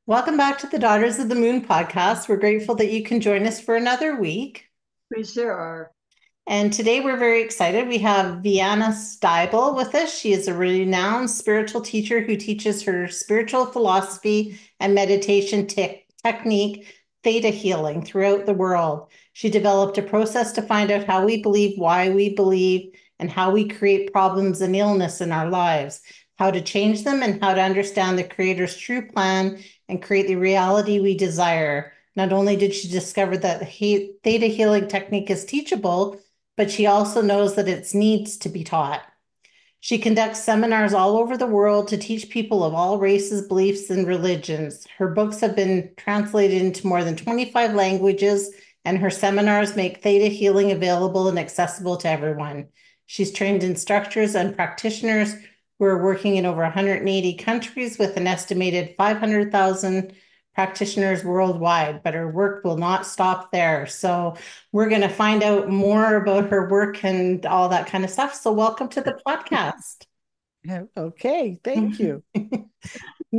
Welcome back to the Daughters of the Moon podcast. We're grateful that you can join us for another week. We sure are. And today we're very excited. We have Vianna Stibal with us. She is a renowned spiritual teacher who teaches her spiritual philosophy and meditation technique, theta healing, throughout the world. She developed a process to find out how we believe, why we believe, and how we create problems and illness in our lives, how to change them, and how to understand the Creator's true plan and create the reality we desire. Not only did she discover that theta healing technique is teachable, but she also knows that it needs to be taught. She conducts seminars all over the world to teach people of all races, beliefs, and religions. Her books have been translated into more than 25 languages, and her seminars make theta healing available and accessible to everyone. She's trained instructors and practitioners who are working in over 180 countries with an estimated 500,000 practitioners worldwide, but her work will not stop there. So we're going to find out more about her work and all that kind of stuff. So welcome to the podcast. Okay, thank you.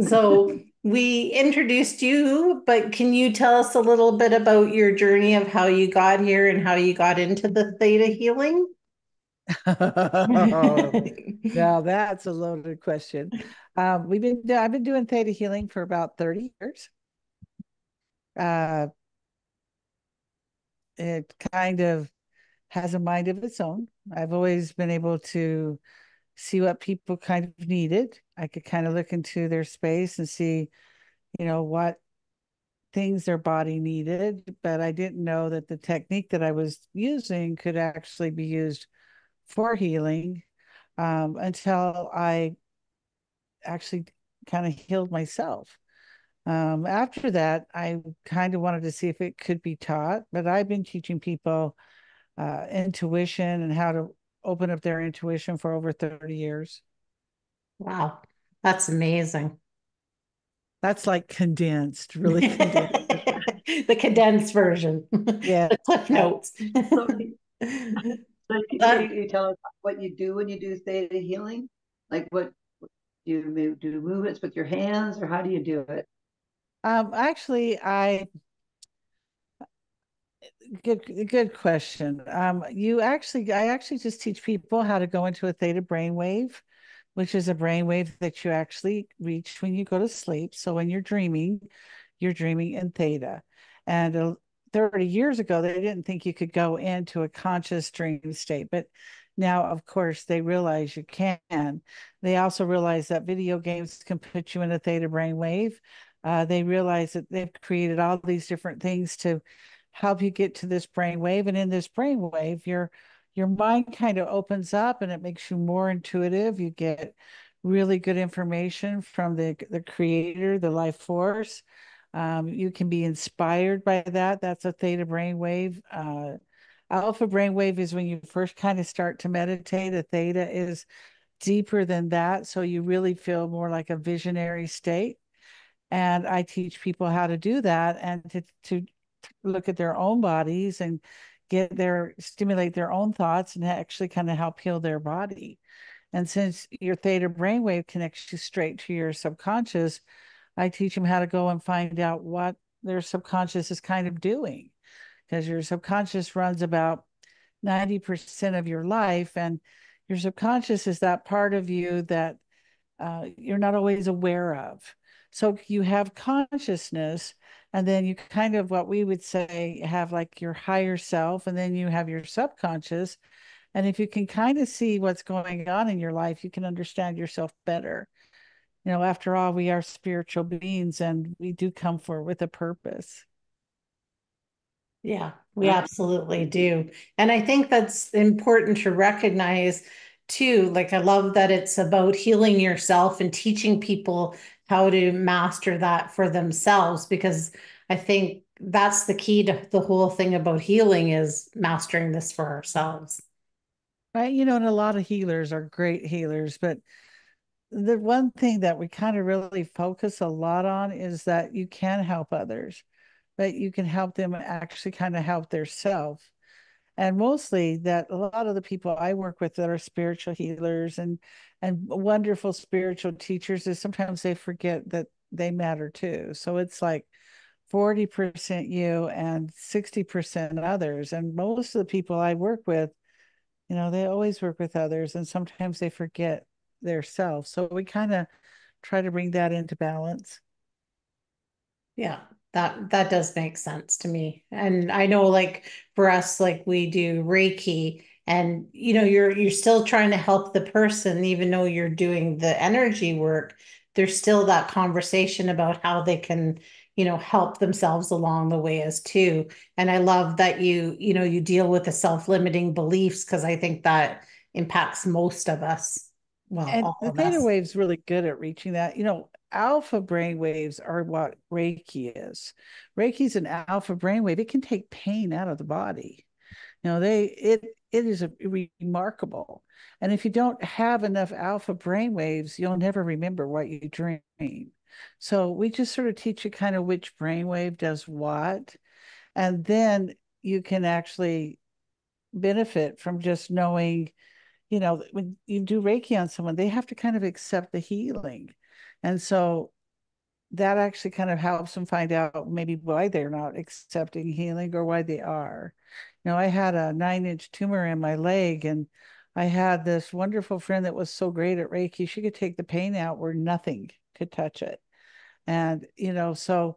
So we introduced you, but can you tell us a little bit about your journey of how you got here and how you got into the theta healing? Now that's a loaded question. I've been doing theta healing for about 30 years. It kind of has a mind of its own. I've always been able to see what people kind of needed. I could kind of look into their space and see, what things their body needed, but I didn't know that the technique that I was using could actually be used for healing, until I actually kind of healed myself. After that, I kind of wanted to see if it could be taught, but I've been teaching people intuition and how to open up their intuition for over 30 years. Wow, that's amazing. That's like condensed, really condensed. The condensed version, Yeah. the Cliff Notes. So, you tell us what you do when you do theta healing? Like what do movements with your hands, or how do you do it? Actually, good question. I actually just teach people how to go into a theta brainwave, which is a brainwave that you actually reach when you go to sleep. So when you're dreaming in theta. And 30 years ago, they didn't think you could go into a conscious dream state, but now, of course, they realize you can. They also realize that video games can put you in a theta brainwave. They realize that they've created all these different things to help you get to this brainwave. And in this brainwave, your mind kind of opens up and it makes you more intuitive. You get really good information from the creator, the life force. You can be inspired by that. That's a theta brainwave. Alpha brainwave is when you first kind of start to meditate. A theta is deeper than that. So you really feel more like a visionary state. And I teach people how to do that and to look at their own bodies and stimulate their own thoughts and actually kind of help heal their body. And since your theta brainwave connects you straight to your subconscious, I teach them how to go and find out what their subconscious is kind of doing, because your subconscious runs about 90% of your life, and your subconscious is that part of you that you're not always aware of. So you have consciousness, and then you kind of what we would say have like your higher self, and then you have your subconscious. And if you can kind of see what's going on in your life, you can understand yourself better. After all, we are spiritual beings and we do come for with a purpose. Yeah, we absolutely do. And I think that's important to recognize too. Like, I love that it's about healing yourself and teaching people how to master that for themselves, because I think that's the key to the whole thing about healing is mastering this for ourselves. Right. And a lot of healers are great healers, but the one thing that we kind of really focus a lot on is that you can help others, but you can help them actually kind of help their self. And mostly that a lot of the people I work with that are spiritual healers and wonderful spiritual teachers is sometimes they forget that they matter too. So it's like 40% you and 60% others. And most of the people I work with, they always work with others and sometimes they forget their self. So we kind of try to bring that into balance. Yeah, that does make sense to me. And I know like for us, like we do Reiki and you're still trying to help the person, even though you're doing the energy work, there's still that conversation about how they can, help themselves along the way as too. And I love that you deal with the self-limiting beliefs because I think that impacts most of us. Well, And all the of theta us. wave's really good at reaching that. Alpha brain waves are what Reiki is. Reiki's an alpha brain wave. It can take pain out of the body. It is remarkable. And if you don't have enough alpha brain waves, you'll never remember what you dream. So we just sort of teach you kind of which brain wave does what. And then you can actually benefit from just knowing, when you do Reiki on someone, they have to kind of accept the healing. And so that actually kind of helps them find out maybe why they're not accepting healing or why they are. I had a 9-inch tumor in my leg, and I had this wonderful friend that was so great at Reiki. She could take the pain out where nothing could touch it. And, so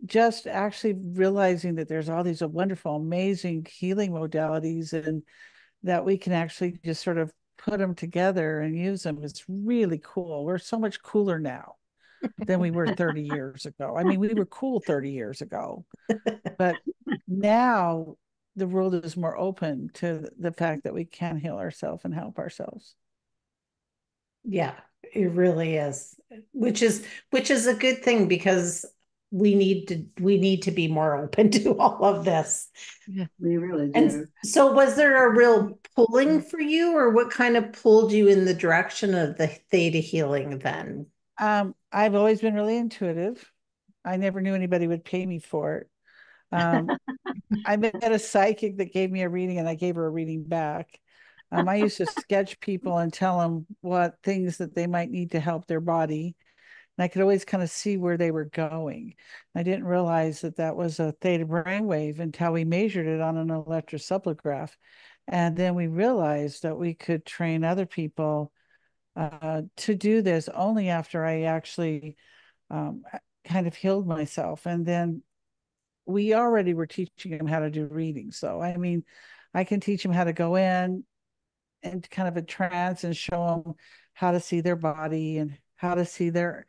just actually realizing that there's all these wonderful, amazing healing modalities and that we can actually just sort of put them together and use them is really cool. We're so much cooler now than we were 30 years ago. I mean, we were cool 30 years ago, but now the world is more open to the fact that we can heal ourselves and help ourselves. Yeah, it really is. Which is a good thing because we need to be more open to all of this. Yeah. We really And do. so was there a real pulling for you, or what kind of pulled you in the direction of the theta healing then? I've always been really intuitive. I never knew anybody would pay me for it. Um, I met a psychic that gave me a reading and I gave her a reading back. I used to sketch people and tell them what things that they might need to help their body. And I could always kind of see where they were going. I didn't realize that that was a theta brainwave until we measured it on an electroencephalograph. And then we realized that we could train other people to do this only after I actually um, kind of healed myself. And then we already were teaching them how to do readings. So, I mean, I can teach them how to go in and kind of a trance and show them how to see their body and how to see their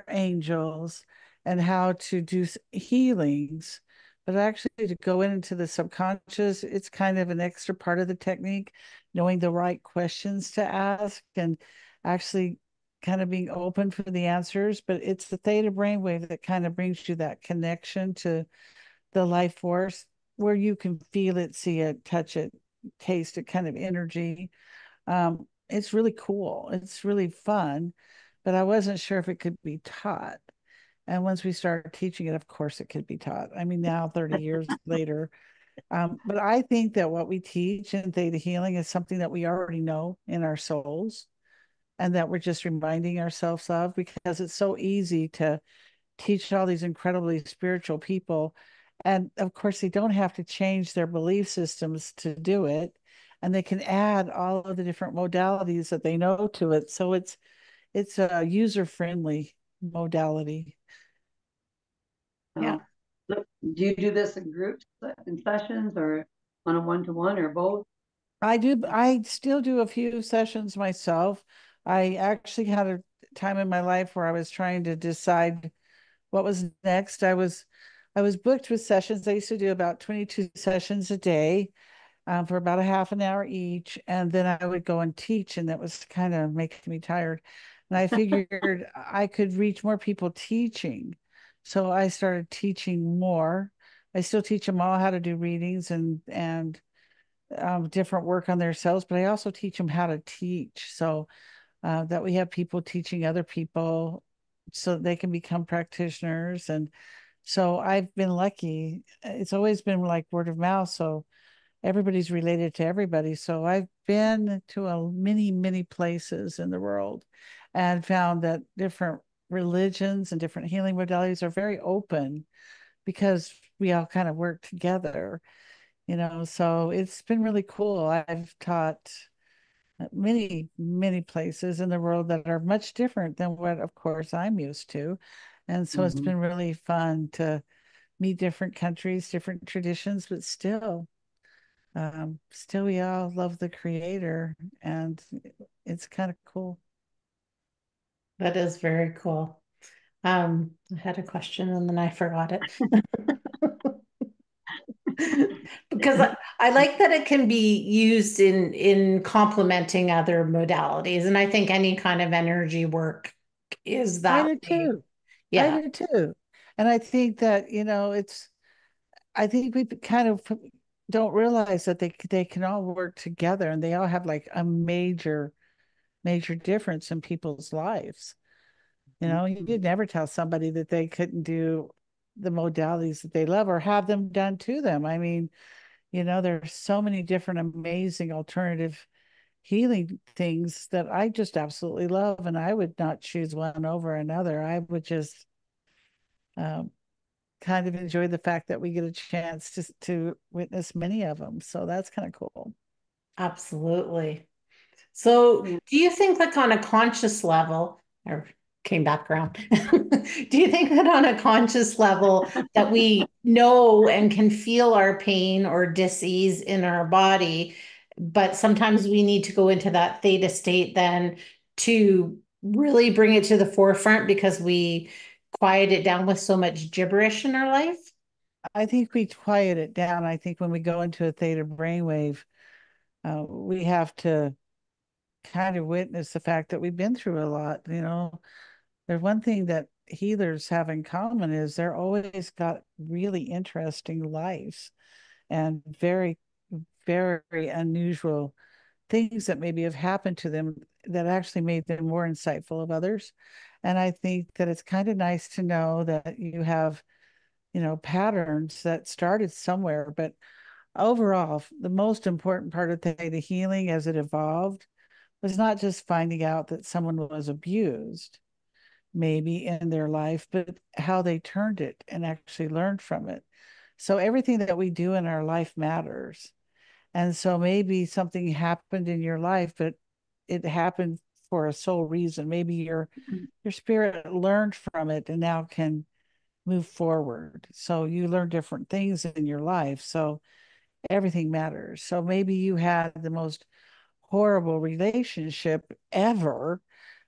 angels and how to do healings. But actually, to go into the subconscious, it's kind of an extra part of the technique, knowing the right questions to ask and actually kind of being open for the answers. But it's the theta brainwave that kind of brings you that connection to the life force where you can feel it, see it, touch it, taste it, kind of energy. It's really cool. It's really fun, but I wasn't sure if it could be taught. And once we started teaching it, of course, it could be taught. I mean, now 30 years later. But I think that what we teach in theta healing is something that we already know in our souls and that we're just reminding ourselves of because it's so easy to teach all these incredibly spiritual people. And of course, they don't have to change their belief systems to do it. And they can add all of the different modalities that they know to it. So it's a user-friendly modality. Yeah. So do you do this in groups, in sessions, or on a one-to-one, or both? I still do a few sessions myself. I actually had a time in my life where I was trying to decide what was next. I was booked with sessions. I used to do about 22 sessions a day for about a half an hour each. And then I would go and teach, and that was kind of making me tired. And I figured I could reach more people teaching. So I started teaching more. I still teach them all how to do readings and different work on themselves, but I also teach them how to teach. So that we have people teaching other people so they can become practitioners. And so I've been lucky. It's always been like word of mouth. So everybody's related to everybody. So I've been to many places in the world and found that different religions and different healing modalities are very open because we all kind of work together, so it's been really cool. I've taught many places in the world that are much different than what, of course, I'm used to. And so it's Mm-hmm. been really fun to meet different countries, different traditions, but still we all love the creator, and it's kind of cool. That is very cool. I had a question and then I forgot it. Because I like that it can be used in complementing other modalities. And I think any kind of energy work is I that do way. too. I Yeah, do too. And I think that, I think we kind of don't realize that they can all work together, and they all have like a major difference in people's lives. You'd never tell somebody that they couldn't do the modalities that they love or have them done to them. I mean, there's so many different amazing alternative healing things that I just absolutely love, and I would not choose one over another. I would just um, kind of enjoy the fact that we get a chance to witness many of them. So that's kind of cool. absolutely. So, Yeah. do you think, like on a conscious level, or came back around, do you think that on a conscious level that we know and can feel our pain or dis-ease in our body, but sometimes we need to go into that theta state then to really bring it to the forefront because we quiet it down with so much gibberish in our life? I think we quiet it down. I think when we go into a theta brainwave, we have to kind of witness the fact that we've been through a lot. There's one thing that healers have in common is they're always got really interesting lives and very unusual things that maybe have happened to them that actually made them more insightful of others. And I think that it's kind of nice to know that you have, patterns that started somewhere. But overall, the most important part of theta healing as it evolved was not just finding out that someone was abused, maybe in their life, but how they turned it and actually learned from it. So everything that we do in our life matters. And so maybe something happened in your life, but it happened for a sole reason. Maybe your spirit learned from it and now can move forward. So you learn different things in your life. So everything matters. So maybe you had the most horrible relationship ever,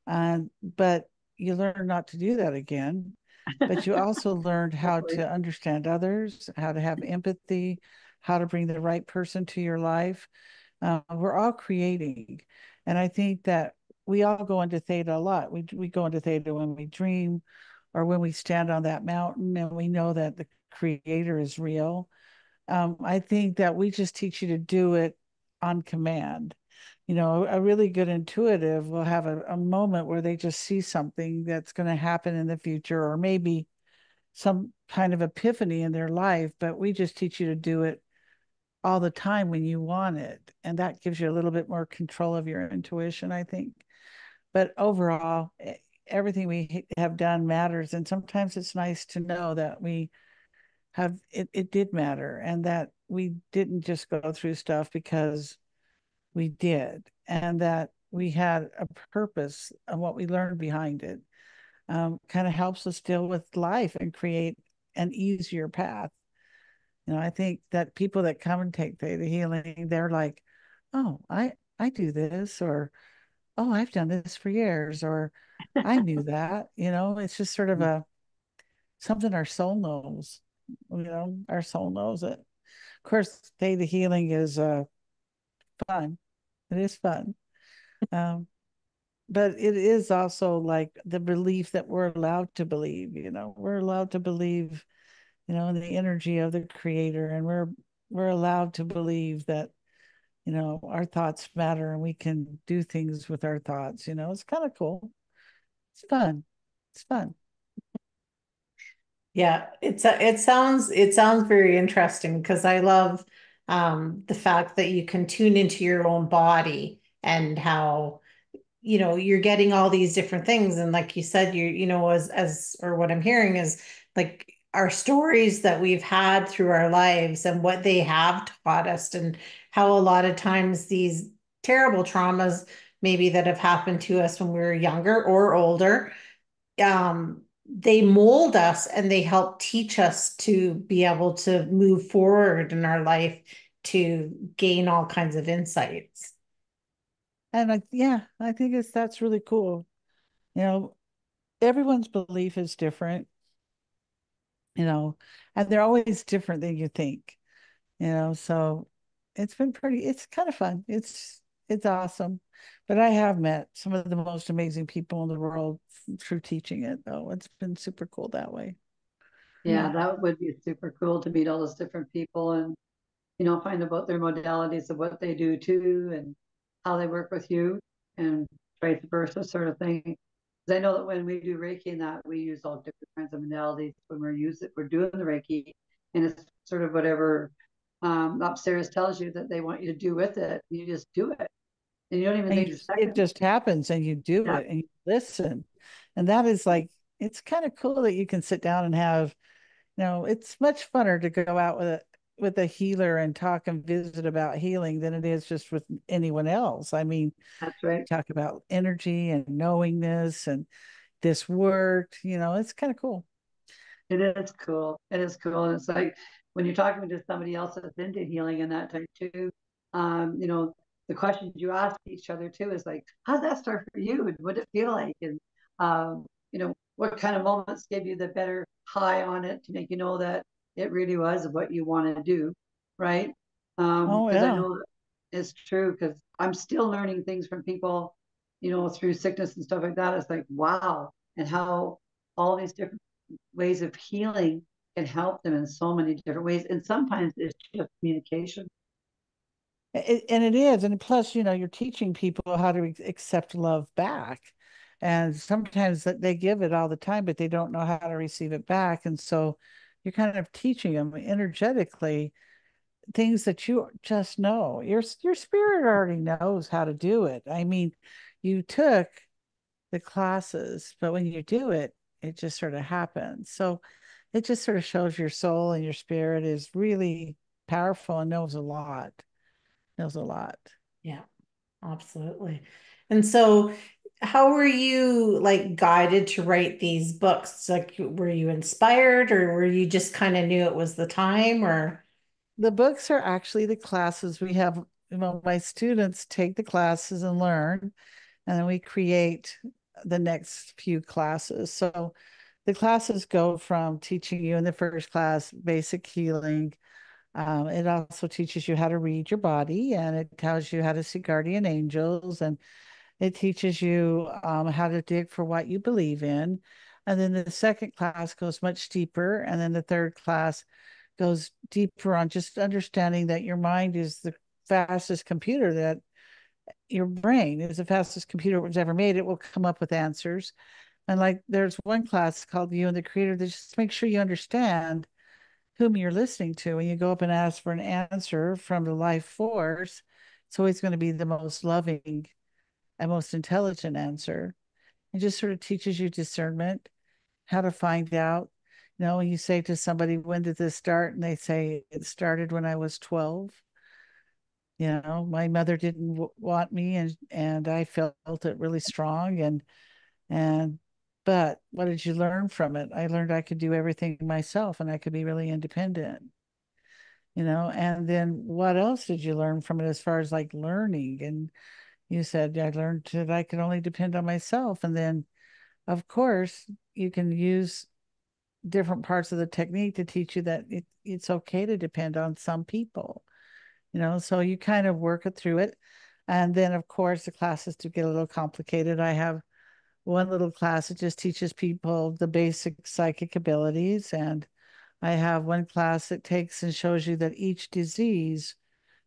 but you learn not to do that again. But you also learned how Hopefully. to understand others, how to have empathy, how to bring the right person to your life. We're all creating. And I think that we all go into theta a lot. We go into theta when we dream or when we stand on that mountain and we know that the creator is real. I think that we just teach you to do it on command. A really good intuitive will have a moment where they just see something that's going to happen in the future, or maybe some kind of epiphany in their life, but we just teach you to do it all the time when you want it. And that gives you a little bit more control of your intuition, I think. But overall, everything we have done matters. And sometimes it's nice to know that it did matter and that we didn't just go through stuff because we did, and that we had a purpose and what we learned behind it. Kind of helps us deal with life and create an easier path. I think that people that come and take theta healing, they're like, oh, I do this, or oh, I've done this for years, or I knew that. It's just sort of a something our soul knows. Our soul knows it. Of course, theta healing is fun. It is fun. Um, but it is also like the belief that we're allowed to believe. We're allowed to believe, in the energy of the creator, and we're allowed to believe that, our thoughts matter and we can do things with our thoughts. It's kind of cool. It's fun. It's fun. Yeah, it sounds very interesting because I love the fact that you can tune into your own body and how you're getting all these different things. And like you said, as or what I'm hearing is like our stories that we've had through our lives and what they have taught us, and how a lot of times these terrible traumas maybe that have happened to us when we were younger or older, they mold us and they help teach us to be able to move forward in our life to gain all kinds of insights. And I think that's really cool. You know, everyone's belief is different, and they're always different than you think, so it's kind of fun. It's awesome. But I have met some of the most amazing people in the world through teaching it, though. It's been super cool that way. Yeah, that would be super cool to meet all those different people and, find about their modalities of what they do too and how they work with you and vice versa sort of thing. Because I know that when we do Reiki and that we use all different kinds of modalities when we're doing the Reiki, and it's sort of whatever upstairs tells you that they want you to do with it. You just do it. And you don't even And think a it second. just happens and you do Yeah, it and you listen. And that is like, it's kind of cool that you can sit down and have, it's much funner to go out with a healer and talk and visit about healing than it is just with anyone else. I mean, that's right. talk about energy and knowingness and this worked, it's kind of cool. It is cool. It is cool. And it's like when you're talking to somebody else that's into healing and that type too, the questions you ask each other too is like, how'd that start for you? And what did it feel like? And, what kind of moments gave you the better high on it to make you know that it really was what you want to do, right? Oh, Because I yeah. know that it's true because I'm still learning things from people, through sickness and stuff like that. It's like, wow. And how all these different ways of healing can help them in so many different ways. And sometimes it's just communication. And it is. And plus, you're teaching people how to accept love back. And sometimes they give it all the time, but they don't know how to receive it back. And so you're kind of teaching them energetically things that you just know. Your spirit already knows how to do it. I mean, you took the classes, but when you do it, it just sort of happens. So it just sort of shows your soul and your spirit is really powerful and knows a lot. Knows a lot. Yeah, absolutely. And so, how were you like guided to write these books? Like, were you inspired, or were you just kind of knew it was the time, or? The books are actually the classes we have. My students take the classes and learn, and then we create the next few classes. So the classes go from teaching you in the first class basic healing. It also teaches you how to read your body, and it tells you how to see guardian angels, and it teaches you how to dig for what you believe in. And then the second class goes much deeper. And then the third class goes deeper on just understanding that your mind is the fastest computer, that your brain is the fastest computer was ever made. It will come up with answers. And like there's one class called You and the Creator that just make sure you understand whom you're listening to. When you go up and ask for an answer from the life force, it's always going to be the most loving and most intelligent answer. It just sort of teaches you discernment, how to find out. When you say to somebody, when did this start? And they say, it started when I was 12. My mother didn't want me, and I felt it really strong. And, but what did you learn from it? I learned I could do everything myself and I could be really independent, and then what else did you learn from it as far as like learning? And you said, I learned that I could only depend on myself. And then, of course, you can use different parts of the technique to teach you that it's okay to depend on some people, so you kind of work it through it. And then, of course, the classes do get a little complicated. I have one little class that just teaches people the basic psychic abilities. And I have one class that takes and shows you that each disease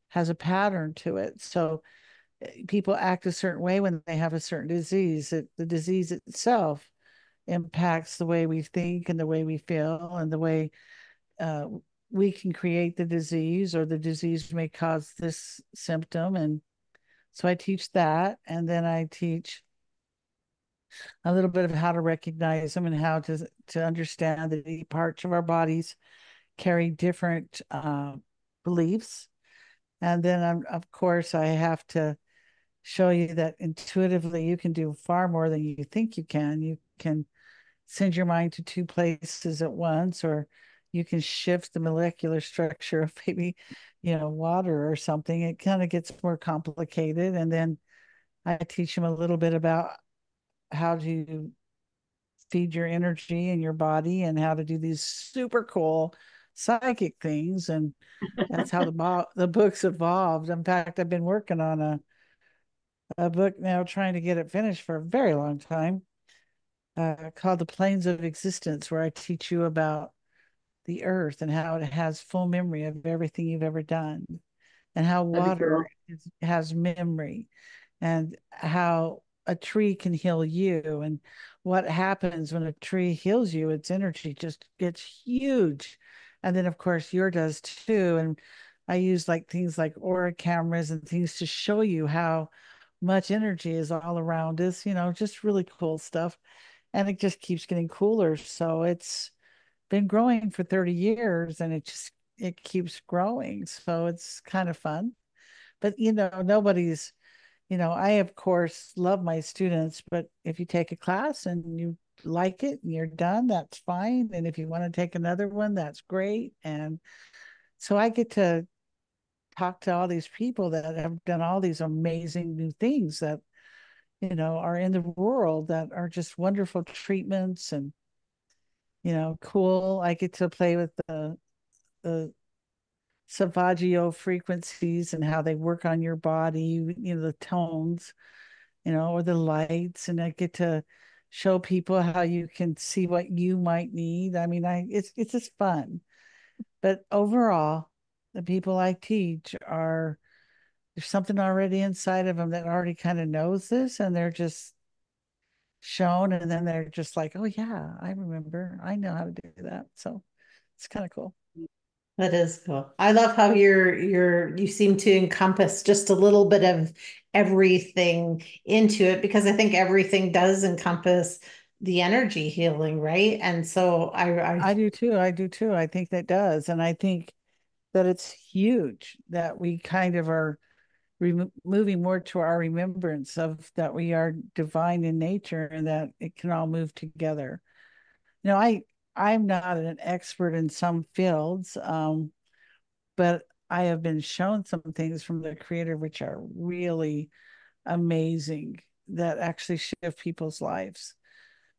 has a pattern to it. So people act a certain way when they have a certain disease. The disease itself impacts the way we think and the way we feel and the way we can create the disease, or the disease may cause this symptom. And so I teach that. And then I teach a little bit of how to recognize them and how to understand that the parts of our bodies carry different beliefs. And then of course I have to show you that intuitively you can do far more than you think you can. You can send your mind to two places at once, or you can shift the molecular structure of maybe, water or something. It kind of gets more complicated. And then I teach them a little bit about how to feed your energy in your body and how to do these super cool psychic things. And that's how the books evolved. In fact, I've been working on a book now, trying to get it finished for a very long time, called The Planes of Existence, where I teach you about the earth and how it has full memory of everything you've ever done, and how water has memory, and how a tree can heal you, and what happens when a tree heals you. Its energy just gets huge. And then, of course, yours does too. And I use things like aura cameras and things to show you how much energy is all around us, just really cool stuff. And it just keeps getting cooler. So it's been growing for 30 years, and it keeps growing. So it's kind of fun. But nobody's, I of course love my students, but if you take a class and you like it and you're done, that's fine. And if you want to take another one, that's great. And so I get to talk to all these people that have done all these amazing new things that, are in the world, that are just wonderful treatments and, cool. I get to play with the Savaggio frequencies and how they work on your body, the tones, or the lights. And I get to show people how you can see what you might need. I mean, it's just fun. But overall, the people I teach there's something already inside of them that already kind of knows this, and they're just shown, and then they're just like, oh yeah, I remember, I know how to do that. So it's kind of cool. That is cool. I love how you seem to encompass just a little bit of everything into it, because I think everything does encompass the energy healing, right? And so I do too. I do too. I think that does. And I think that it's huge that we kind of are moving more to our remembrance of that we are divine in nature, and that it can all move together. I'm not an expert in some fields, but I have been shown some things from the creator which are really amazing, that actually shift people's lives.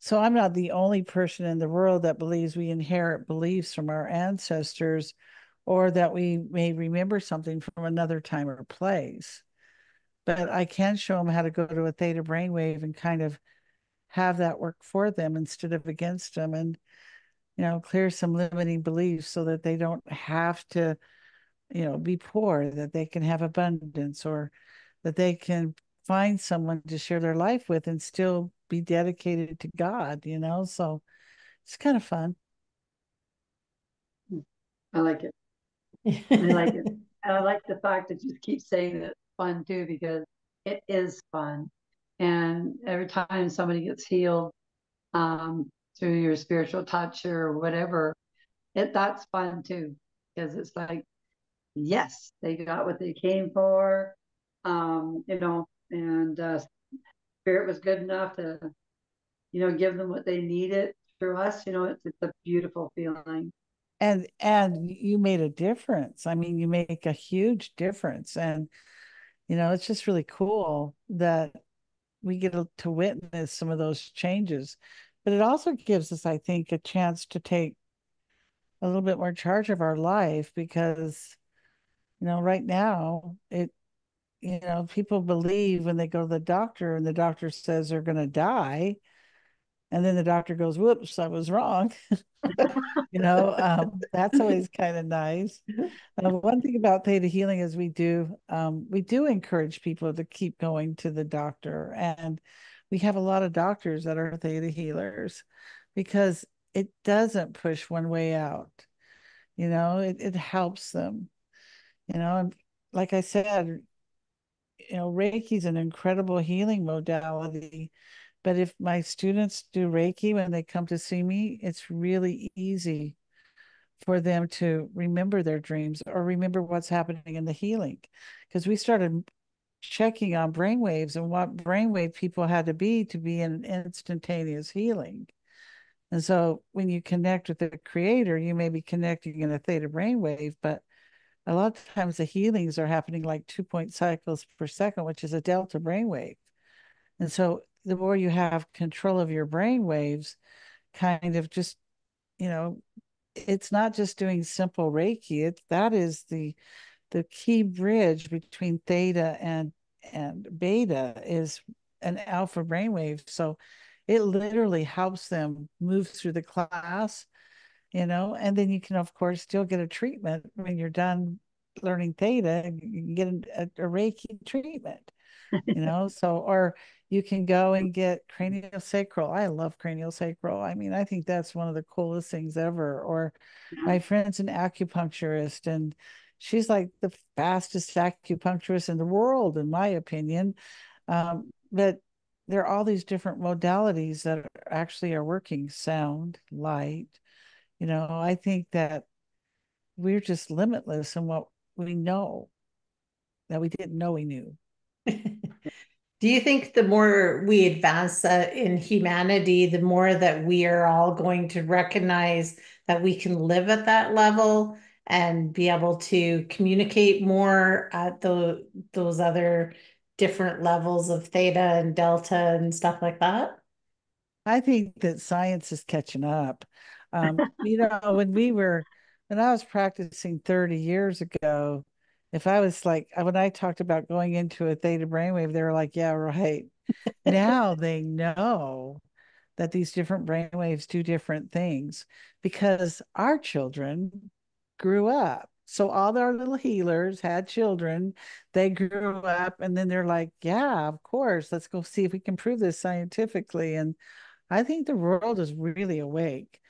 So I'm not the only person in the world that believes we inherit beliefs from our ancestors, or that we may remember something from another time or place. But I can show them how to go to a theta brainwave and kind of have that work for them instead of against them, and clear some limiting beliefs so that they don't have to be poor, that they can have abundance, or that they can find someone to share their life with and still be dedicated to God, so it's kind of fun. I like it. I like it. And I like the fact that you keep saying that it's fun too, because it is fun. And every time somebody gets healed through your spiritual touch or whatever, that's fun too, because it's like, yes, they got what they came for, and spirit was good enough to, give them what they needed through us. It's a beautiful feeling. And you made a difference. I mean, you make a huge difference. And it's just really cool that we get to witness some of those changes. But it also gives us, I think, a chance to take a little bit more charge of our life, because right now people believe when they go to the doctor and the doctor says they're going to die, and then the doctor goes, whoops, I was wrong. That's always kind of nice. One thing about theta healing is we do encourage people to keep going to the doctor, and we have a lot of doctors that are theta healers, because it doesn't push one way out. it helps them, and like I said, Reiki is an incredible healing modality. But if my students do Reiki when they come to see me, it's really easy for them to remember their dreams or remember what's happening in the healing. Because we started checking on brainwaves and what brainwave people had to be in instantaneous healing. And so when you connect with the creator, you may be connecting in a theta brainwave, but a lot of times the healings are happening like 2 point cycles per second, which is a delta brainwave. And so the more you have control of your brain waves, kind of just, it's not just doing simple Reiki. That is the key bridge between theta and beta is an alpha brainwave. So it literally helps them move through the class, and then you can of course still get a treatment when you're done learning theta. You can get a Reiki treatment. So, or you can go and get craniosacral. I love craniosacral. I mean, I think that's one of the coolest things ever. Or Yeah. my friend's an acupuncturist, and she's like the fastest acupuncturist in the world, in my opinion. But there are all these different modalities that actually are working: sound, light. I think that we're just limitless in what we know that we didn't know we knew. Do you think the more we advance in humanity, the more that we are all going to recognize that we can live at that level and be able to communicate more at those other different levels of theta and delta and stuff like that? I think that science is catching up. When I was practicing 30 years ago, if I was like, when I talked about going into a theta brainwave, they were like, yeah, right. Now they know that these different brainwaves do different things because our children grew up. So all our little healers had children. They grew up and then they're like, yeah, of course, let's go see if we can prove this scientifically. And I think the world is really awake.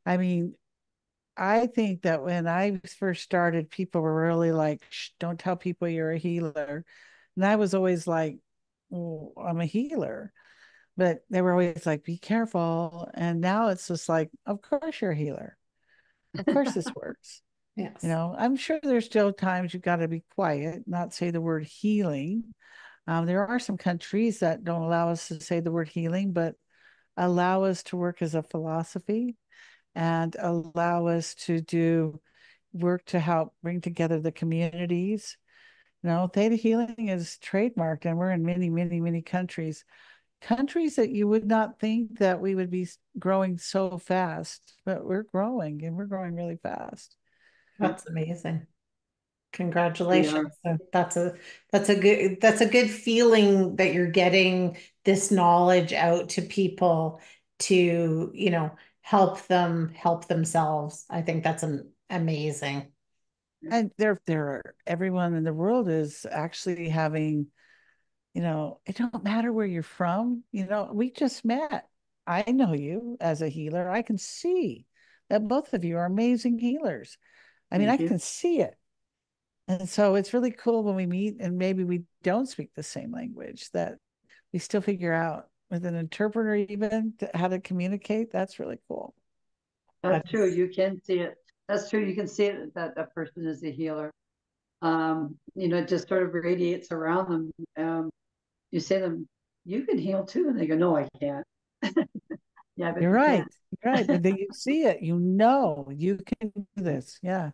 I mean, I think that when I first started, people were really like, shh, don't tell people you're a healer. And I was always like, well, I'm a healer. But they were always like, be careful. And now it's just like, of course you're a healer. Of course this works. Yes. I'm sure there's still times you've got to be quiet, not say the word healing. There are some countries that don't allow us to say the word healing, but allow us to work as a philosophy and allow us to do work to help bring together the communities. Theta healing is trademarked, and we're in many, many, many countries that you would not think that we would be growing so fast, but we're growing and we're growing really fast. That's amazing. We are. Congratulations. So that's a good feeling that you're getting this knowledge out to people to, help them help themselves. I think that's amazing. And everyone in the world is actually having, it don't matter where you're from, we just met. I know you as a healer. I can see that both of you are amazing healers. I mean, I Thank you. can see it. And so it's really cool when we meet and maybe we don't speak the same language, that we still figure out with an interpreter even how to communicate. That's really cool. That's true. You can see it. That's true. You can see it that a person is a healer. It just sort of radiates around them. You say to them, you can heal too. And they go, no, I can't. Yeah, but You're you right. can. You're right. But then you see it, you can do this. Yeah.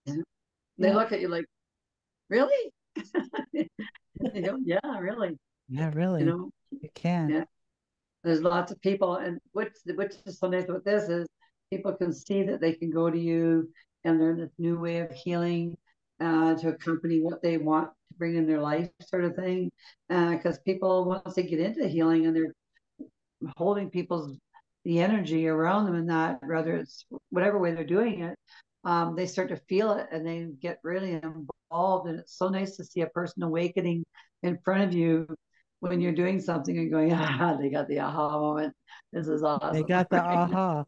They Yeah. look at you like, really? You go, yeah, really. Yeah, You really. know, You can. yeah. There's lots of people, and which is so nice about this is people can see that they can go to you and learn this new way of healing to accompany what they want to bring in their life, sort of thing. Because people, once they get into healing and they're holding people's the energy around them, and that whether it's whatever way they're doing it, they start to feel it and they get really involved. And it's so nice to see a person awakening in front of you when you're doing something and going, ah, they got the aha moment. This is They awesome. got the Right? aha.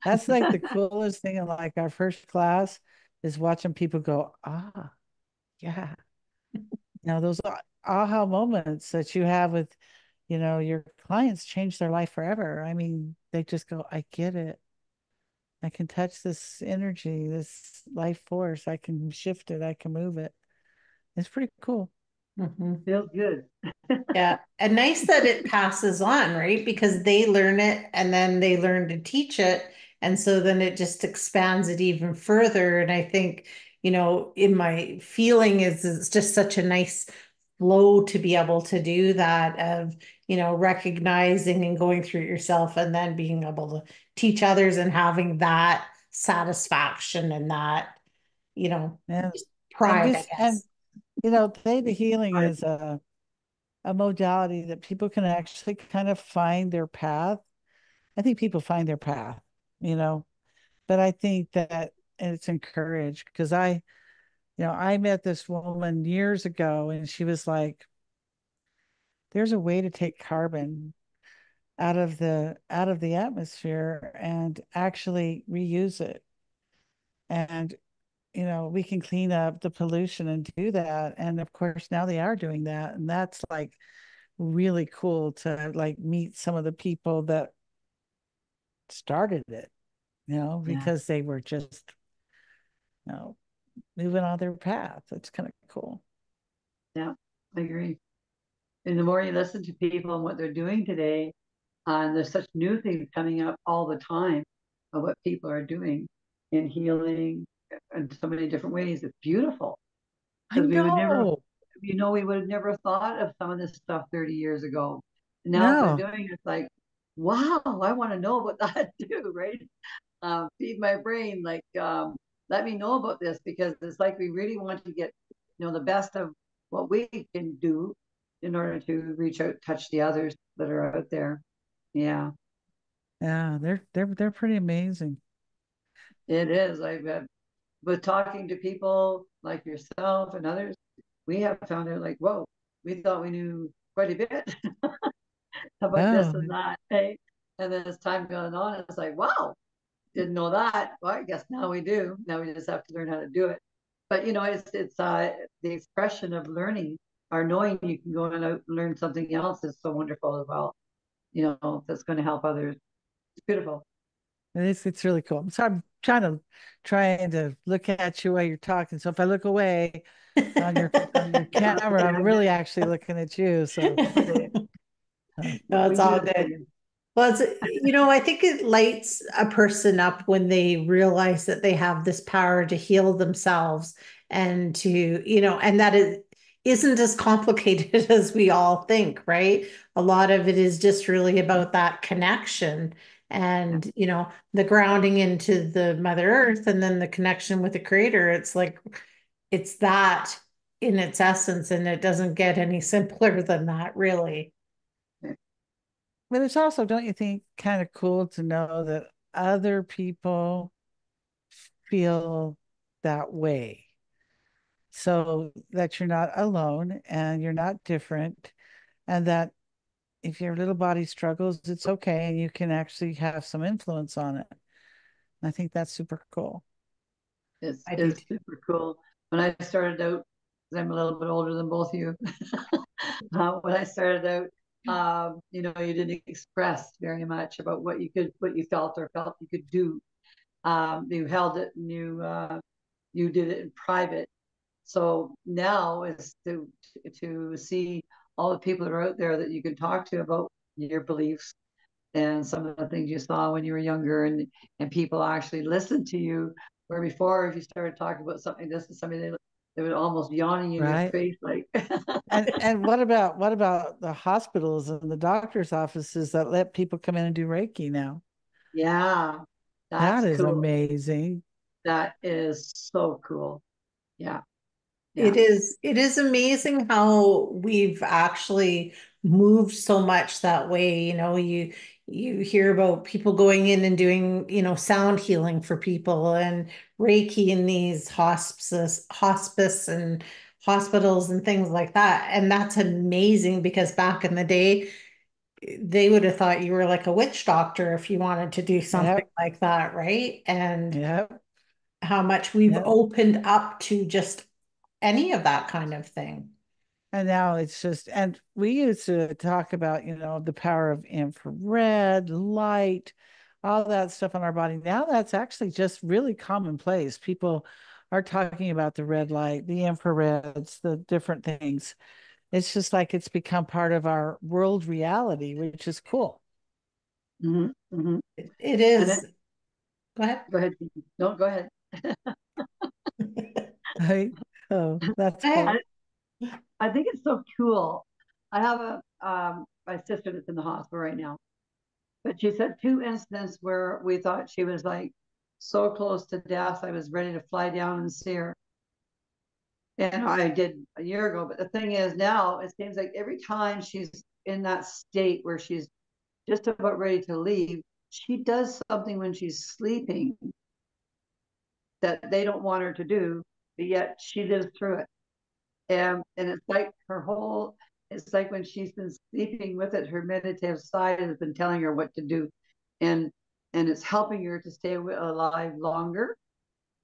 That's like the coolest thing in like our first class is watching people go, ah, yeah. Those aha moments that you have with, your clients change their life forever. I mean, they just go, I get it. I can touch this energy, this life force. I can shift it. I can move it. It's pretty cool. Mhm. Feels good. Yeah. And nice that it passes on, right? Because they learn it and then they learn to teach it. And so then it just expands it even further. And I think, in my feeling is it's just such a nice flow to be able to do that of, recognizing and going through it yourself and then being able to teach others and having that satisfaction and that, Yeah. And pride, I just, and, guess. theta healing is a modality that people can actually kind of find their path. I think people find their path, you know, but I think that it's encouraged because I met this woman years ago and she was like, there's a way to take carbon out of the atmosphere and actually reuse it. And we can clean up the pollution and do that. And of course, now they are doing that. And that's like really cool to like meet some of the people that started it, Yeah, because they were just, you know, moving on their path. It's kind of cool. yeah, I agree. And the more you listen to people and what they're doing today, and there's such new things coming up all the time of what people are doing in healing in so many different ways. It's beautiful I because we would never, know. we would have never thought of some of this stuff 30 years ago. And now as they're No, doing it, it's like, wow, I want to know what that do, right? Feed my brain, like, let me know about this because it's like we really want to get, the best of what we can do in order to reach out, touch the others that are out there. Yeah, yeah, they're pretty amazing. it is. With talking to people like yourself and others, we have found out like, whoa, we thought we knew quite a bit about this Oh, and that, hey? And then as time goes on, it's like, wow, didn't know that. Well, I guess now we do. Now we just have to learn how to do it. But it's the expression of learning or knowing you can go and learn something else is so wonderful as well. That's going to help others. It's beautiful. it's really cool. So I'm trying to look at you while you're talking. So if I look away on your camera, I'm really actually looking at you. So No, We it's do all the good. same. Well, I think it lights a person up when they realize that they have this power to heal themselves and and that it isn't as complicated as we all think, right? A lot of it is just really about that connection Yeah. and, the grounding into the Mother Earth and then the connection with the Creator. It's like, it's that in its essence, and it doesn't get any simpler than that, really. but it's also, don't you think, kind of cool to know that other people feel that way, so that you're not alone and you're not different, and that if your little body struggles, it's okay, and you can actually have some influence on it. I think that's super cool. It's I do it's too. super cool. When I started out, 'cause I'm a little bit older than both of you. When I started out, you didn't express very much about what you felt or felt you could do. You held it and you did it in private. So now is to see all the people that are out there that you can talk to about your beliefs and some of the things you saw when you were younger, and people actually listen to you, where before if you started talking about something, this is something they would almost yawning in your Right. face like. And what about the hospitals and the doctor's offices that let people come in and do Reiki now? Yeah, That that's is cool. amazing. That is so cool. Yeah, It yeah, is, it is amazing how we've actually moved so much that way. You hear about people going in and doing, sound healing for people and Reiki in these hospice and hospitals and things like that. And that's amazing because back in the day, they would have thought you were like a witch doctor if you wanted to do something Yep. like that, right? And Yep. how much we've Yep. opened up to just any of that kind of thing. And now it's just, and we used to talk about, the power of infrared, light, all that stuff on our body. Now that's actually just really commonplace. People are talking about the red light, the infrareds, the different things. It's just like it's become part of our world reality, which is cool. Mm-hmm, mm-hmm. It And is. Go ahead. go ahead. No, go ahead. Right? Oh, that's Go ahead. I, cool. I think it's so cool. I have a my sister that's in the hospital right now, but she said two incidents where we thought she was like so close to death. I was ready to fly down and see her. And I did a year ago. But the thing is, now it seems like every time she's in that state where she's just about ready to leave, she does something when she's sleeping that they don't want her to do, but yet she lives through it. And it's like her whole, it's like when she's been sleeping with it, her meditative side has been telling her what to do. And and it's helping her to stay alive longer,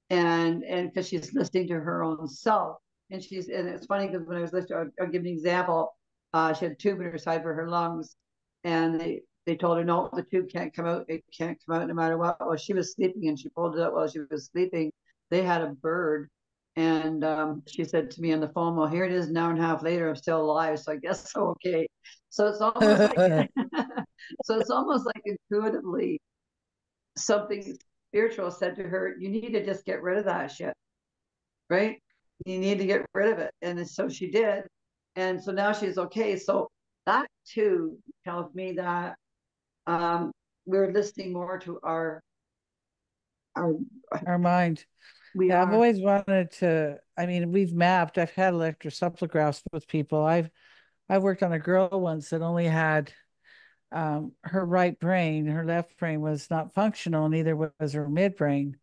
and because she's listening to her own self. And it's funny because when I was listening, I'll give an example. She had a tube in her side for her lungs, and they told her no, the tube can't come out. It can't come out no matter what. Well, she was sleeping, and she pulled it out while she was sleeping. They had a bird, and she said to me on the phone, "Well, here it is, an hour and a half later. I'm still alive, so I guess so okay." So it's almost like, so it's almost like intuitively something spiritual said to her, "You need to just get rid of that shit, right? You need to get rid of it." And so she did. And so now she's okay. So that too tells me that um, we're listening more to our Our mind. we Yeah, I've are. always wanted to. I mean, I've had electrocephalographs with people. I worked on a girl once that only had her right brain. Her left brain was not functional, neither was her midbrain.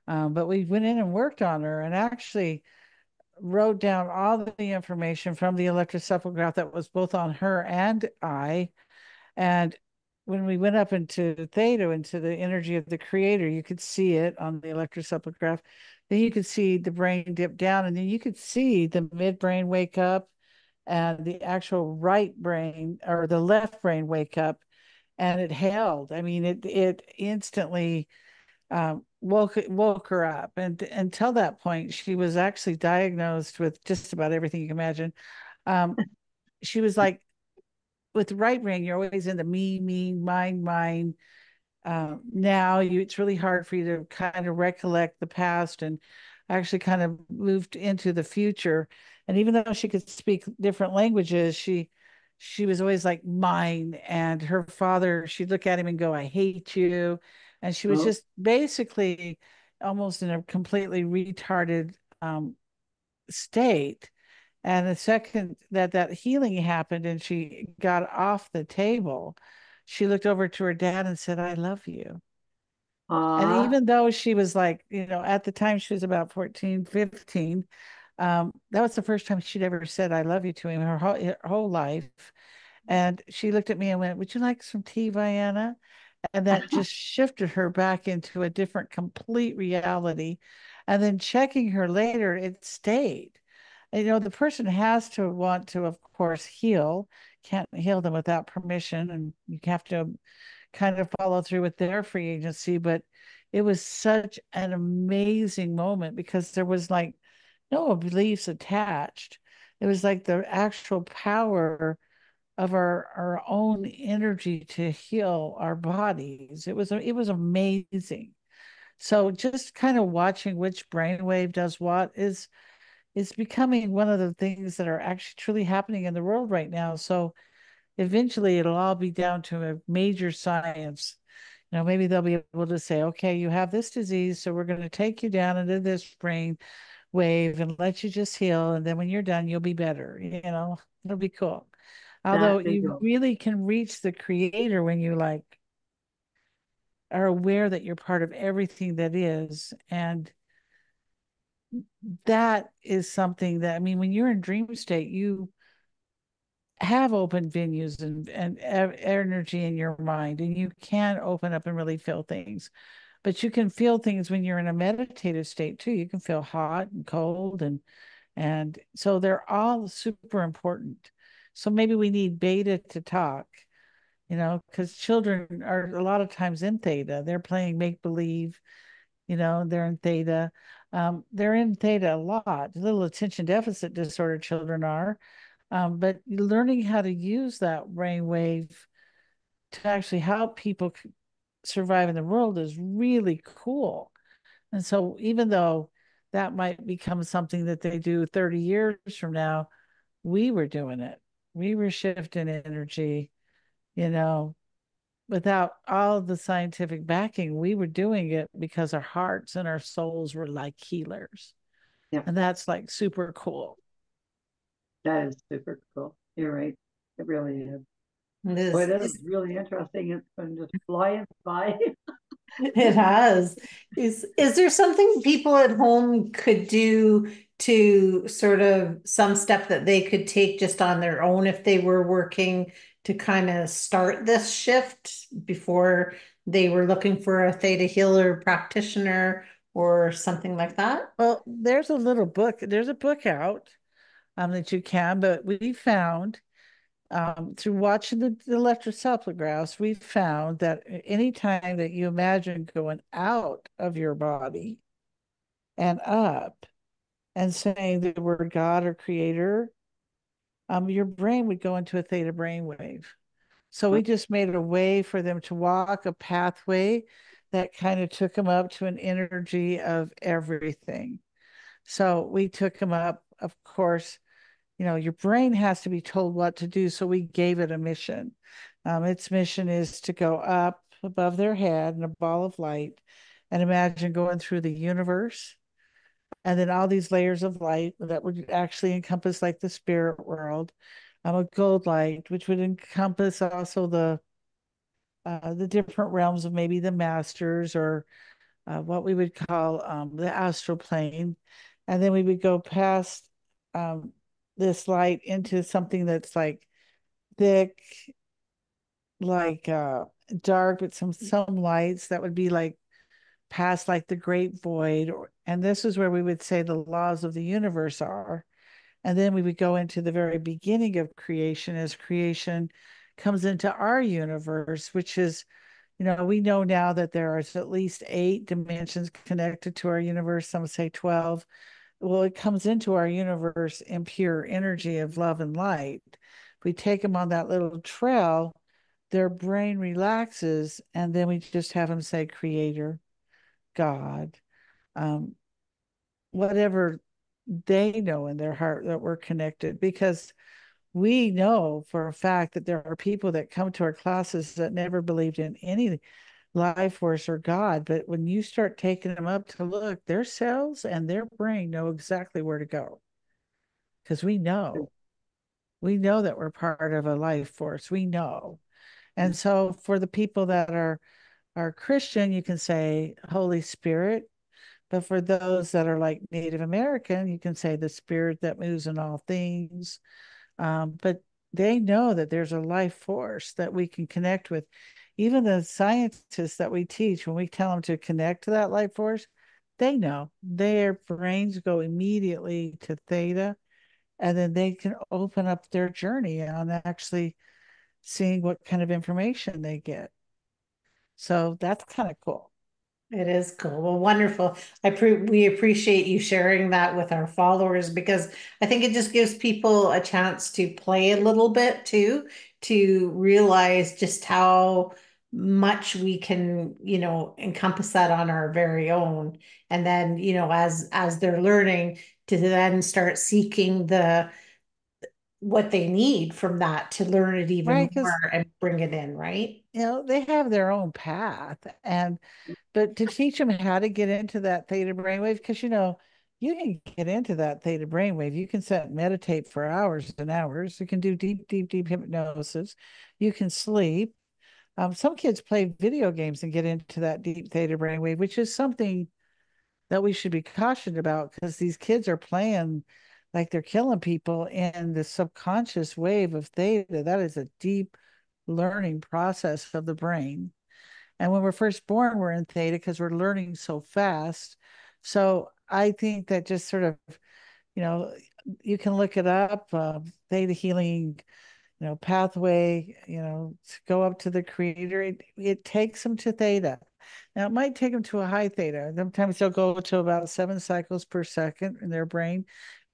But we went in and worked on her and actually wrote down all the information from the electrocephalograph that was both on her and I. And when we went up into theta, into the energy of the creator, you could see it on the electrocephalograph. Then you could see the brain dip down, and then you could see the midbrain wake up and the actual right brain or the left brain wake up, and it held. I mean, it instantly woke her up, and until that point, she was actually diagnosed with just about everything you can imagine. Um, she was like, with the right brain, you're always in the me, mine. Now it's really hard for you to kind of recollect the past and actually kind of moved into the future. And even though she could speak different languages, she was always like mine. And her father, she'd look at him and go, "I hate you." And she was Oh, just basically almost in a completely retarded state. And the second that that healing happened and she got off the table, she looked over to her dad and said, "I love you." And ah, even though she was like, at the time she was about 14, 15, that was the first time she'd ever said, "I love you" to him her whole life. And she looked at me and went, "Would you like some tea, Vianna?" And that just shifted her back into a different, complete reality. And then checking her later, it stayed. And, the person has to want to, of course, heal. Can't heal them without permission, and you have to kind of follow through with their free agency. But it was such an amazing moment because there was like no beliefs attached. It was like the actual power of our own energy to heal our bodies. It was amazing. So just kind of watching which brainwave does what is becoming one of the things that are actually truly happening in the world right now. So eventually it'll all be down to a major science. Maybe they'll be able to say, "Okay, you have this disease, so we're going to take you down into this brain wave and let you just heal. And then when you're done, you'll be better." It'll be cool. Although that they you go. really can reach the creator when you like are aware that you're part of everything that is. And that is something that, I mean, when you're in dream state, have open venues and energy in your mind, and you can open up and really feel things. But you can feel things when you're in a meditative state too. You can feel hot and cold, and so they're all super important. So maybe we need beta to talk, because children are a lot of times in theta. They're playing make believe, they're in theta. They're in theta a lot. Little attention deficit disorder children are. But learning how to use that brainwave to actually help people survive in the world is really cool. And so even though that might become something that they do 30 years from now, we were doing it. We were shifting energy, you know, without all the scientific backing. We were doing it because our hearts and our souls were like healers. Yeah. And that's like super cool. That is super cool. You're right. It really is. This, Boy, that is really interesting. It's been just flying by. it has. Is there something people at home could do to sort of some step that they could take just on their own if they were working to kind of start this shift before they were looking for a theta healer practitioner or something like that? Well, there's a book out that you can, but we found through watching the electroencephalographs, we found that anytime that you imagine going out of your body and up and saying the word God or creator, your brain would go into a theta brainwave. So we just made a way for them to walk a pathway that kind of took them up to an energy of everything. So we took them up, of course. Your brain has to be told what to do. So we gave it a mission. Its mission is to go up above their head in a ball of light and imagine going through the universe and then all these layers of light that would actually encompass like the spirit world, a gold light, which would encompass also the different realms of maybe the masters or what we would call the astral plane. And then we would go past this light into something that's like thick, like dark, but some lights that would be like past like the great void. And this is where we would say the laws of the universe are. And then we would go into the very beginning of creation as creation comes into our universe, which is, we know now that there is at least 8 dimensions connected to our universe. Some say 12. Well, it comes into our universe in pure energy of love and light. If we take them on that little trail, their brain relaxes, and then we just have them say creator, God, um, whatever they know in their heart that we're connected, because we know for a fact that there are people that come to our classes that never believed in any life force or God. But when you start taking them up to look, their cells and their brain know exactly where to go. Because we know that we're part of a life force. We know. And so for the people that are Christian, you can say Holy Spirit. But for those that are like Native American, you can say the spirit that moves in all things. But they know that there's a life force that we can connect with. Even the scientists that we teach, when we tell them to connect to that life force, they know their brains go immediately to theta, and then they can open up their journey on actually seeing what kind of information they get. So that's kind of cool. It is cool. Well, wonderful. We appreciate you sharing that with our followers because I think it just gives people a chance to play a little bit too, to realize just how much we can, encompass that on our very own. And then, as they're learning to then start seeking what they need from that to learn it even Right, more because and bring it in, right? they have their own path, but to teach them how to get into that theta brainwave, because you can get into that theta brainwave. You can sit and meditate for hours and hours. You can do deep, deep, deep hypnosis. You can sleep. Some kids play video games and get into that deep theta brainwave, which is something that we should be cautioned about because these kids are playing like they're killing people in the subconscious wave of theta. That is a deep learning process of the brain. And when we're first born, we're in theta because we're learning so fast. So I think that just sort of, you know, you can look it up, theta healing, pathway, to go up to the creator. It takes them to theta. Now it might take them to a high theta. Sometimes they'll go to about 7 cycles per second in their brain,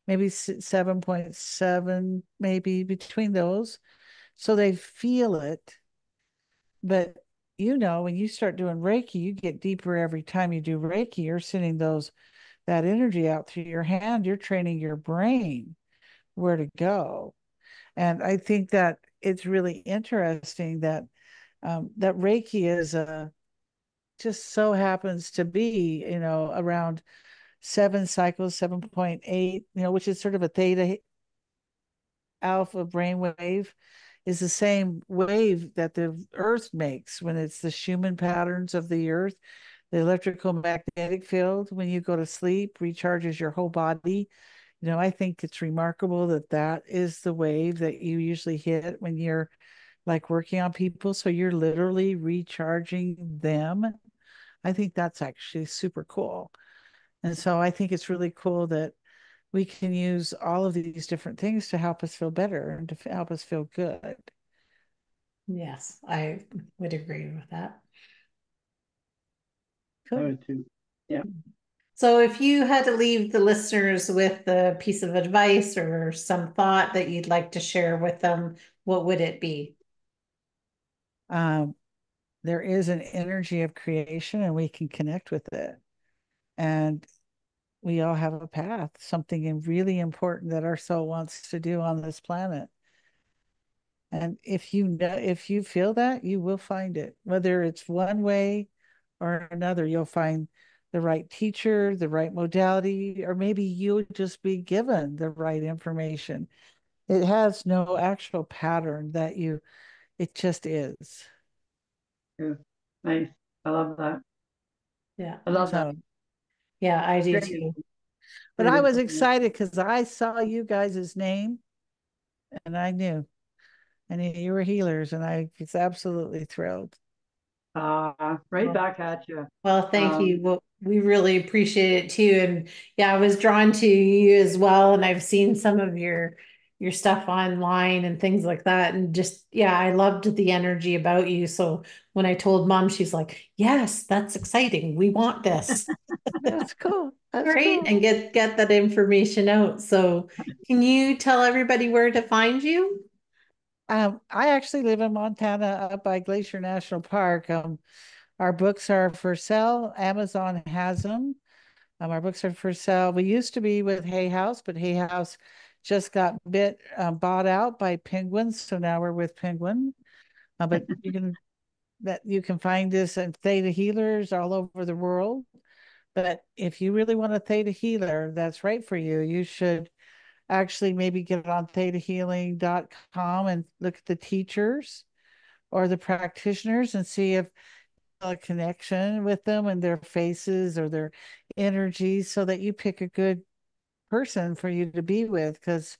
maybe 7.7, maybe between those. So they feel it. But when you start doing Reiki, you get deeper every time you do Reiki. You're sending that energy out through your hand. You're training your brain where to go. And I think that it's really interesting that that Reiki is just so happens to be, around 7 cycles, 7.8, which is sort of a theta alpha brainwave, is the same wave that the earth makes when it's the Schumann patterns of the earth. The electrical magnetic field, when you go to sleep, recharges your whole body. I think it's remarkable that that is the wave that you usually hit when you're like working on people. So you're literally recharging them. I think that's actually super cool. And so I think it's really cool that we can use all of these different things to help us feel better and to help us feel good. Yes, I would agree with that. I Cool. would too. Yeah. So if you had to leave the listeners with a piece of advice or some thought that you'd like to share with them, what would it be? Um, there is an energy of creation and we can connect with it. And we all have a path, something really important that our soul wants to do on this planet. And if you feel that, you will find it. Whether it's one way or another, you'll find the right teacher, the right modality, or maybe you'll just be given the right information. It has no actual pattern it just is. Yeah. Nice. I love that. Yeah. I love that. So, Yeah, I do Very, too. but very I was informative. excited because I saw you guys' name and I knew, and you were healers, and I was absolutely thrilled. Right back at you. Well, thank Um, you. Well, we really appreciate it too. And yeah, I was drawn to you as well. And I've seen some of your stuff online and things like that. And just yeah, I loved the energy about you. So when I told mom, she's like, yes, that's exciting. We want this. That's cool. That's Right. cool. And get that information out. So can you tell everybody where to find you? I actually live in Montana up by Glacier National Park. Our books are for sale. Amazon has them. Our books are for sale. We used to be with Hay House, but Hay House just got bought out by Penguins, so now we're with Penguin. But you can find us at Theta Healers all over the world. But if you really want a Theta Healer that's right for you, you should actually maybe get on thetahealing.com and look at the teachers or the practitioners and see if a connection with them and their faces or their energies so that you pick a good person for you to be with. Because,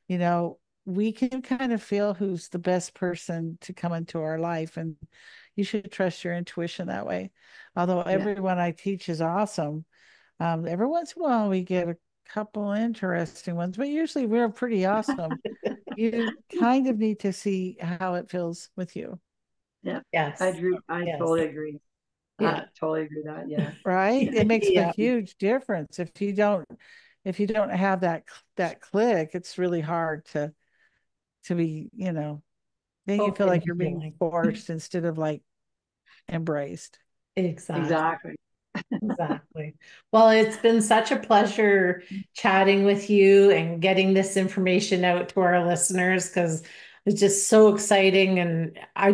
you know, we can kind of feel who's the best person to come into our life. And you should trust your intuition that way. Although yeah. everyone I teach is awesome. Every once in a while we get a couple interesting ones, but usually we're pretty awesome. You kind of need to see how it feels with you. Yeah. I Yes. agree. I Yes. totally agree. I Yeah. totally agree with that. Yeah. Right? It makes a Yeah. huge difference. If you don't have that click, it's really hard to be, then you feel Open like to you're being healing. forced instead of like embraced. Exactly. Exactly. Exactly. Well, it's been such a pleasure chatting with you and getting this information out to our listeners because it's just so exciting. And I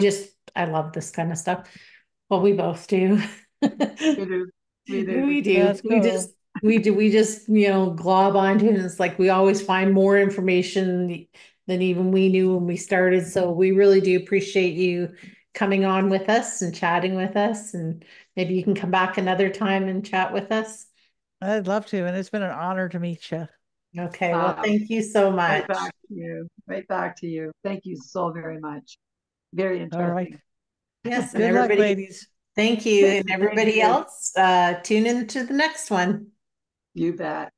love this kind of stuff. Well, we both do. We do. We do. We do. That's cool. We just, glob onto it. And it's like we always find more information than even we knew when we started. So we really do appreciate you coming on with us and chatting with us. And maybe you can come back another time and chat with us. I'd love to. And it's been an honor to meet you. Okay, well, thank you so Right much. back to you. Right back to you. Thank you so very much. Very All right. interesting. Yes, and Good luck, everybody, ladies. thank you. And Thank everybody you. else, tune into the next one. You bet.